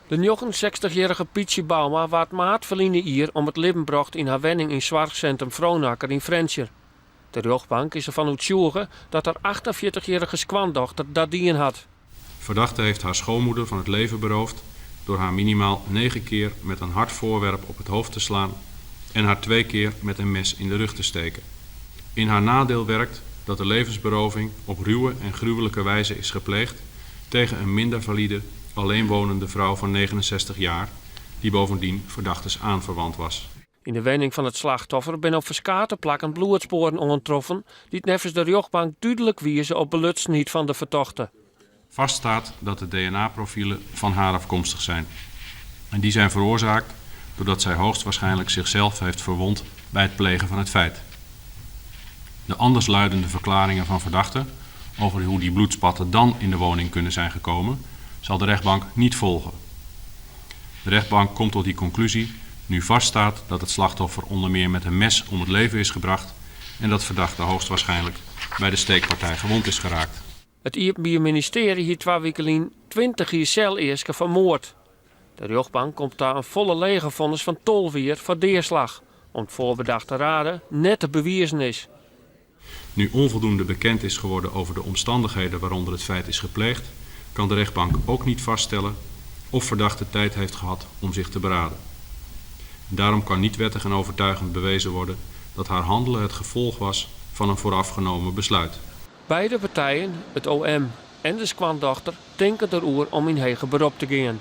De 69-jarige Pietje Bauma waard maart verliezen hier om het leven bracht in haar wenning in zorgcentrum Vronakker in Frenscher. De rechtbank is ervan uitzogen dat haar 48-jarige skwandochter dat dien had. Verdachte heeft haar schoonmoeder van het leven beroofd door haar minimaal 9 keer met een hard voorwerp op het hoofd te slaan en haar 2 keer met een mes in de rug te steken. In haar nadeel werkt dat de levensberoving op ruwe en gruwelijke wijze is gepleegd tegen een minder valide, alleenwonende vrouw van 69 jaar, die bovendien verdachtes aanverwant was. In de wenning van het slachtoffer ben op verskate plakken bloedsporen aangetroffen die nevens de rechtbank duidelijk wijzen op belutsenheid van de verdachte. Vaststaat dat de DNA-profielen van haar afkomstig zijn. En die zijn veroorzaakt doordat zij hoogstwaarschijnlijk zichzelf heeft verwond bij het plegen van het feit. De andersluidende verklaringen van verdachten over hoe die bloedspatten dan in de woning kunnen zijn gekomen, zal de rechtbank niet volgen. De rechtbank komt tot die conclusie nu vaststaat dat het slachtoffer onder meer met een mes om het leven is gebracht en dat verdachte hoogstwaarschijnlijk bij de steekpartij gewond is geraakt. Het Openbaar Ministerie heeft 2 weken geleden 20 jaar cel vermoord. De rechtbank komt daar een volle legervonnis van 12 jaar voor deerslag, om het voorbedachte raden net te bewijzen is. Nu onvoldoende bekend is geworden over de omstandigheden waaronder het feit is gepleegd, kan de rechtbank ook niet vaststellen of verdachte tijd heeft gehad om zich te beraden. Daarom kan niet wettig en overtuigend bewezen worden dat haar handelen het gevolg was van een voorafgenomen besluit. Beide partijen, het OM en de skwandochter, denken erover om in hege beroep te gaan.